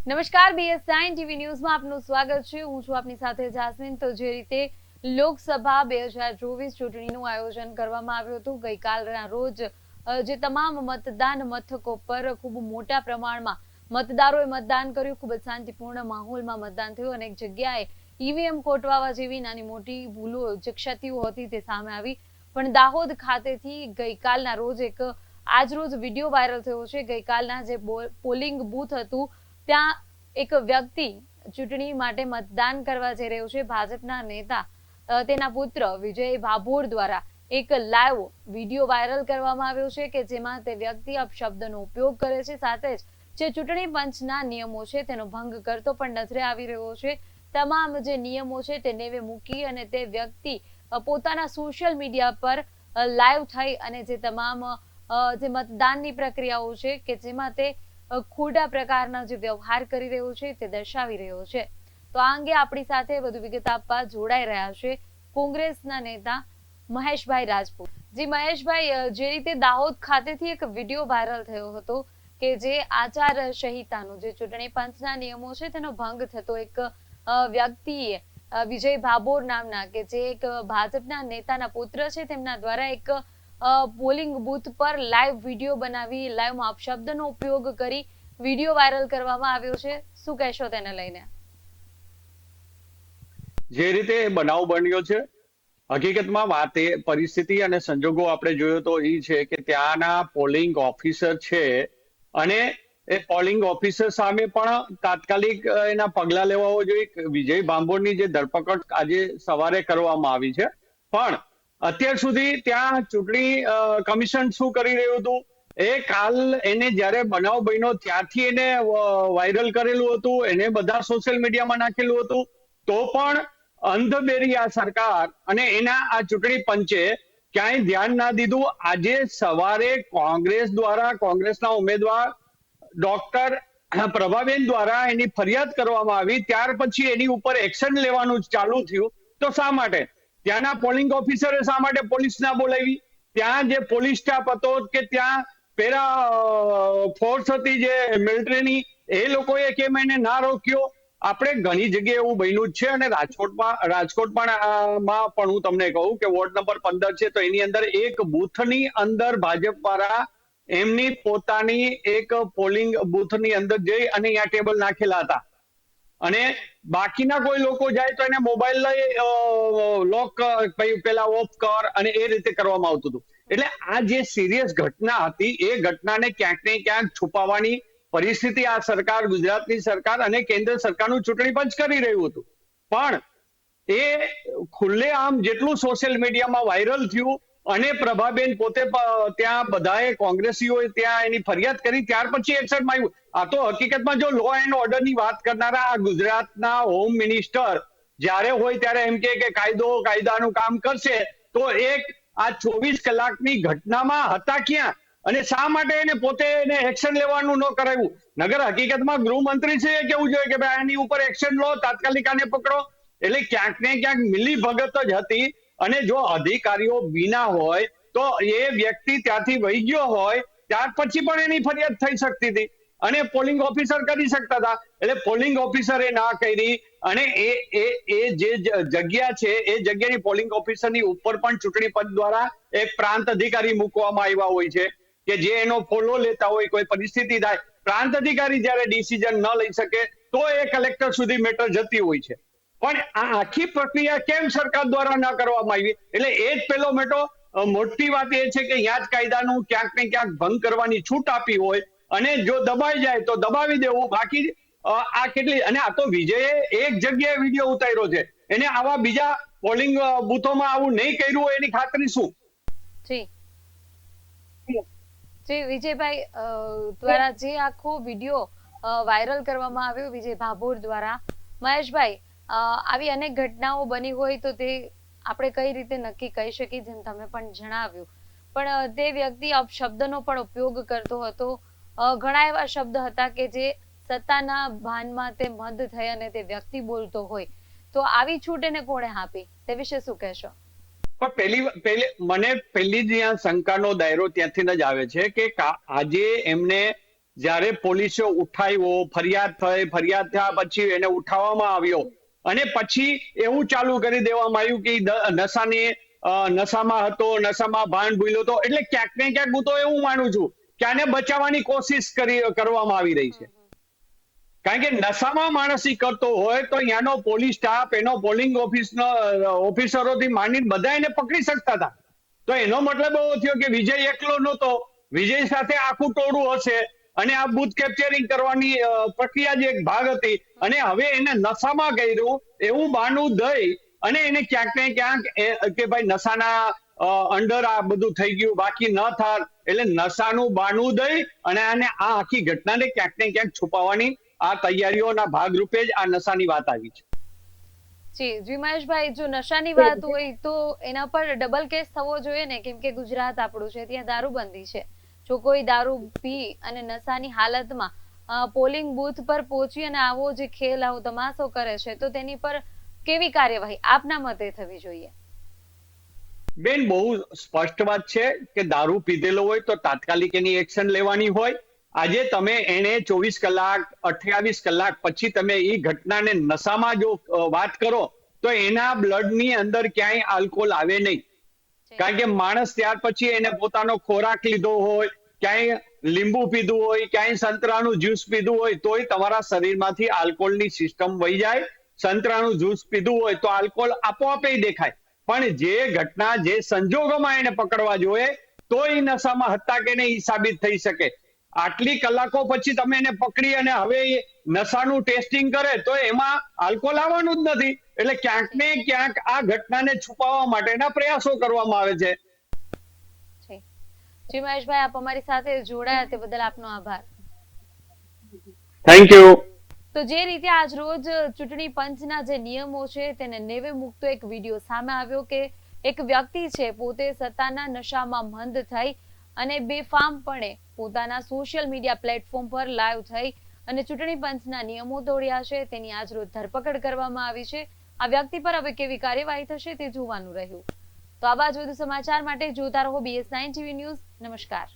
નમસ્કાર, BS9 TV ન્યૂઝમાં આપનું સ્વાગત છે. હું છું આપની સાથે જાસ્મીન. તો જે રીતે લોકસભા 2024 ચૂંટણીનું આયોજન કરવામાં આવ્યું હતું ગઈકાલના રોજ, જે તમામ મતદાન મથકો પર ખૂબ મોટા પ્રમાણમાં મતદારોએ મતદાન કર્યું. ખૂબ જ શાંતિપૂર્ણ માહોલમાં મતદાન થયું. અનેક જગ્યાએ ઈવીએમ ખોટવાવા જેવી નાની મોટી ભૂલો, જે ક્ષતિઓ હતી તે સામે આવી. પણ દાહોદ ખાતેથી ગઈકાલના રોજ આજરોજ વિડીયો વાયરલ થયો છે. ગઈકાલના જે પોલિંગ બૂથ હતું ત્યાં એક વ્યક્તિ ચૂંટણી માટે મતદાન કરવા જઈ રહ્યો છે. ભાજપના નેતા તેના પુત્ર વિજય ભાભોર દ્વારા એક લાઈવ વિડીયો વાયરલ કરવામાં આવ્યો છે કે જેમાં તે વ્યક્તિ અપશબ્દનો ઉપયોગ કરે છે. સાથે જ જે ચૂંટણી પંચના નિયમો છે તેનો ભંગ કરતો પણ નજરે આવી રહ્યો છે. તમામ જે નિયમો છે તે નેવે મૂકી અને તે વ્યક્તિ પોતાના સોશિયલ મીડિયા પર લાઈવ થઈ અને જે તમામ જે મતદાનની પ્રક્રિયાઓ છે કે જેમાં તે ખોટા પ્રકારના જે વ્યવહાર કરી રહ્યો છે તે દર્શાવી રહ્યો છે. તો આ અંગે આપણી સાથે વધુ વિગત આપવા જોડાઈ રહ્યા છે કોંગ્રેસના નેતા મહેશભાઈ રાજપૂત. જી મહેશભાઈ, જે રીતે દાહોદ ખાતેથી એક વિડીયો વાયરલ થયો હતો કે જે આચાર સંહિતાનો, જે ચૂંટણી પંચના નિયમો છે તેનો ભંગ થતો એક વ્યક્તિએ વિજય ભાભોર નામના, કે જે એક ભાજપના નેતાના પુત્ર છે, તેમના દ્વારા એક પોલિંગ બૂથ પર લાઈવ વિડીયો બનાવી લાઈવમાં અપશબ્દનો ઉપયોગ કરી વિડીયો વાયરલ કરવામાં આવ્યો છે. શું કહેશો તેને લઈને? જે રીતે બનાવ બન્યો છે, હકીકતમાં વાત એ પરિસ્થિતિ અને સંજોગો આપણે જોયો તો એ છે કે ત્યાંના પોલિંગ ઓફિસર છે અને એ પોલિંગ ઓફિસર સામે પણ તાત્કાલિક એના પગલા લેવા જોઈએ. વિજય ભાંભોરની જે ધરપકડ આજે સવારે કરવામાં આવી છે, પણ અત્યાર સુધી ત્યાં ચૂંટણી કમિશન શું કરી રહ્યું હતું, એ કાલ એને જયારે બનાવ બન્યો ત્યારથી એને વાયરલ કરેલું હતું, એને બધા સોશિયલ મીડિયામાં નાખેલું હતું. તો પણ અંધબેરી આ સરકાર અને એના આ ચૂંટણી પંચે ક્યાંય ધ્યાન ના દીધું. આજે સવારે કોંગ્રેસ દ્વારા, કોંગ્રેસના ઉમેદવાર ડોક્ટર પ્રભાબેન દ્વારા એની ફરિયાદ કરવામાં આવી. ત્યાર પછી એની ઉપર એક્શન લેવાનું ચાલુ થયું. તો શા માટે ત્યાંના પોલિંગ ઓફિસરે શા માટે પોલીસ ના બોલાવી? ત્યાં જે પોલીસ સ્ટાફ હતો કે ત્યાં પેરા ફોર્સ હતી જે મિલિટરીની, એ લોકોએ કેમ એને ના રોક્યો? આપણે ઘણી જગ્યાએ એવું બન્યું જ છે અને રાજકોટ પણ હું તમને કહું કે વોર્ડ નંબર 15 છે, તો એની અંદર એક બૂથની અંદર ભાજપ દ્વારા એમની પોતાની એક પોલિંગ બૂથની અંદર જઈ અને અહીંયા ટેબલ નાખેલા હતા અને બાકીના કોઈ લોકો જાય તો એને મોબાઈલ લઈ લોક પેલા ઓફ કર અને એ રીતે કરવામાં આવતું હતું. એટલે આ જે સિરિયસ ઘટના હતી એ ઘટનાને ક્યાંક ને ક્યાંક છુપાવવાની પરિસ્થિતિ આ સરકાર, ગુજરાતની સરકાર અને કેન્દ્ર સરકારનું ચૂંટણી પંચ કરી રહ્યું હતું. પણ એ ખુલ્લેઆમ જેટલું સોશિયલ મીડિયામાં વાયરલ થયું અને પ્રભાબેન પોતે ત્યાં બધાએ કોંગ્રેસીઓએ ત્યાં એની ફરિયાદ કરી, ત્યાર પછી એક્શનમાં આવ્યું. આ તો હકીકતમાં જો લો એન્ડ ઓર્ડરની વાત કરનારા આ ગુજરાતના હોમ મિનિસ્ટર જ્યારે હોય ત્યારે એમ કે કાયદાનું કામ કરશે, તો એક આ 24 કલાકની ઘટનામાં હતા ક્યાં અને શા માટે એને પોતે એને એક્શન લેવાનું ન કરાવ્યું? નગર હકીકતમાં ગૃહમંત્રી છે એ કેવું જોઈએ કે ભાઈ આની ઉપર એક્શન લો, તાત્કાલિક આને પકડો. એટલે ક્યાંક ને ક્યાંક મિલી ભગત જ હતી. અને જો અધિકારીઓ બીના હોય તો એ વ્યક્તિ ત્યાંથી વહી ગયો હોય ત્યાર પછી પણ એની ફરિયાદ થઈ શકતી હતી અને પોલિંગ ઓફિસર કરી શકતા હતા. એટલે પોલિંગ ઓફિસરે ના કરી અને એ જે જગ્યા છે એ જગ્યાની પોલિંગ ઓફિસરની ઉપર પણ ચૂંટણી પંચ દ્વારા એક પ્રાંત અધિકારી મૂકવામાં આવ્યા હોય છે કે જે એનો ફોલો લેતા હોય. કોઈ પરિસ્થિતિ થાય, પ્રાંત અધિકારી જયારે ડિસિઝન ન લઈ શકે તો એ કલેક્ટર સુધી મેટર જતી હોય છે. પણ આ આખી પ્રક્રિયા કેમ સરકાર દ્વારા ન કરવામાં આવી? એટલે એ જ પેલો મોટી વાત એ છે કે અહીંયા જ કાયદાનું ક્યાંક ને ક્યાંક ભંગ કરવાની છૂટ આપી હોય અને જો દબાઈ જાય તો દબાવી દેવું. બાકી આ કેટલી, અને આ તો વિજયે એક જગ્યાએ વિડીયો ઉતાર્યો છે, એને આવા બીજા પોલિંગ બૂથોમાં આવું નહીં કર્યું હોય એની ખાતરી શું? જી વિજયભાઈ દ્વારા જે આખો વિડીયો વાયરલ કરવામાં આવ્યો વિજય ભાભોર દ્વારા, મહેશભાઈ, આવી અનેક ઘટનાઓ બની હોય તો તે આપણે કઈ રીતે નક્કી કહી શકીએ, જેમ તમે પણ જણાવ્યું. પણ તે વ્યક્તિ અપશબ્દનો પણ ઉપયોગ કરતો હતો. ઘણા એવા શબ્દ હતા કે જે સત્તાના ભાનમાં તે મદ થઈ અને તે વ્યક્તિ બોલતો હોય, તો આવી છૂટ એને કોણે આપી તે વિશે શું કહેશો? મને પહેલી જ શંકાનો દાયરો ત્યાંથી જ આવે છે કે આજે એમને જ્યારે પોલીસે ઉઠાવ્યો, ફરિયાદ થઈ, ફરિયાદ થયા પછી એને ઉઠાવવામાં આવ્યો અને પછી એવું ચાલુ કરી દેવામાં આવ્યું કે નશામાં હતો, નશામાં ભાન ભૂલ્યો હતો. એટલે ક્યાંક ને ક્યાંક હું તો એવું માનું છું કે આને બચાવવાની કોશિશ કરવામાં આવી રહી છે. કારણ કે નશામાં માણસ કરતો હોય તો ત્યાંનો પોલીસ સ્ટાફ, એનો પોલિંગ ઓફિસરોથી માંડીને બધા એને પકડી શકતા હતા. તો એનો મતલબ એવો થયો કે વિજય એકલો નહોતો, વિજય સાથે આખું ટોળું હશે અને આ બુથ કેપ્ચરિંગ કરવાની પ્રક્રિયા જે એક ભાગ હતી અને હવે એને નશામાં કર્યું એવું બાનું દઈ અને એને ક્યાંક ને ક્યાંક કે ભાઈ નશાના અંડર આ બધું થઈ ગયું, બાકી ન થાય એટલે નશાનું બાનું દઈ અને આને આ આખી ઘટનાને ક્યાંક ને ક્યાંક છુપાવવાની આ તૈયારીઓના ભાગરૂપે જ આ નશાની વાત આવી છે. જી મહેશભાઈ, જો નશાની વાત હોય તો એના પર ડબલ કેસ થવો જોઈએ ને, કેમ કે ગુજરાત આપણું છે, ત્યાં દારૂબંધી છે. જો કોઈ દારૂ પી અને નશાની હાલતમાં પોલિંગ બૂથ પર પહોંચી અને આવો જે ખેલ, આવો તમાશો કરે છે તો તેની પર કેવી કાર્યવાહી આપના મતે થવી જોઈએ? બેન, બહુ સ્પષ્ટ વાત છે કે દારૂ પીધેલો હોય તો તાત્કાલિક એની એક્શન લેવાની હોય. આજે તમે એને 24 કલાક 28 કલાક પછી તમે એ ઘટનાને નશામાં જો વાત કરો તો એના બ્લડની અંદર ક્યાંય આલ્કોહોલ આવે નહીં. કારણ કે માણસ ત્યાર પછી એને પોતાનો ખોરાક લીધો હોય, ક્યાંય લીંબુ પીધું હોય, ક્યાંય સંતરાનું જ્યુસ પીધું હોય તોય તમારા શરીરમાંથી આલ્કોહોલની સિસ્ટમ વહી જાય. સંતરાનું જ્યુસ પીધું હોય તો આલ્કોહોલ આપોઆપ દેખાય. પણ જે ઘટના, જે સંજોગોમાં એને પકડવા જોઈએ તો એ નશામાં હતા કે નહીં એ સાબિત થઈ શકે. આટલી કલાકો પછી તમે એને પકડી અને હવે નશાનું ટેસ્ટિંગ કરે તો એમાં આલ્કોહોલ આવવાનું જ નથી. એટલે ક્યાંક ને ક્યાંક આ ઘટનાને છુપાવવા માટેના પ્રયાસો કરવામાં આવે છે. જી મહેશભાઈ, આપ અમારી સાથે જોડાયા તે બદલ આપનો આભાર. Thank you. તો જે રીતે આજ રોજ ચૂંટણી પંચના જે નિયમો છે તેને નેવે મૂકતો એક વિડીયો સામે આવ્યો કે એક વ્યક્તિ છે પોતે સત્તાના નશામાં મંદ થઈ અને બેફામપણે પોતાના સોશિયલ મીડિયા પ્લેટફોર્મ પર લાઈવ થઈ અને ચૂંટણી પંચના નિયમો તોડ્યા છે. તેની આજ રોજ ધરપકડ કરવામાં આવી છે. આ વ્યક્તિ પર હવે કેવી કાર્યવાહી થશે તે જોવાનું રહ્યું. તો આવા જ વધુ સમાચાર માટે જોતા રહો BS9 TV ન્યૂઝ. નમસ્કાર.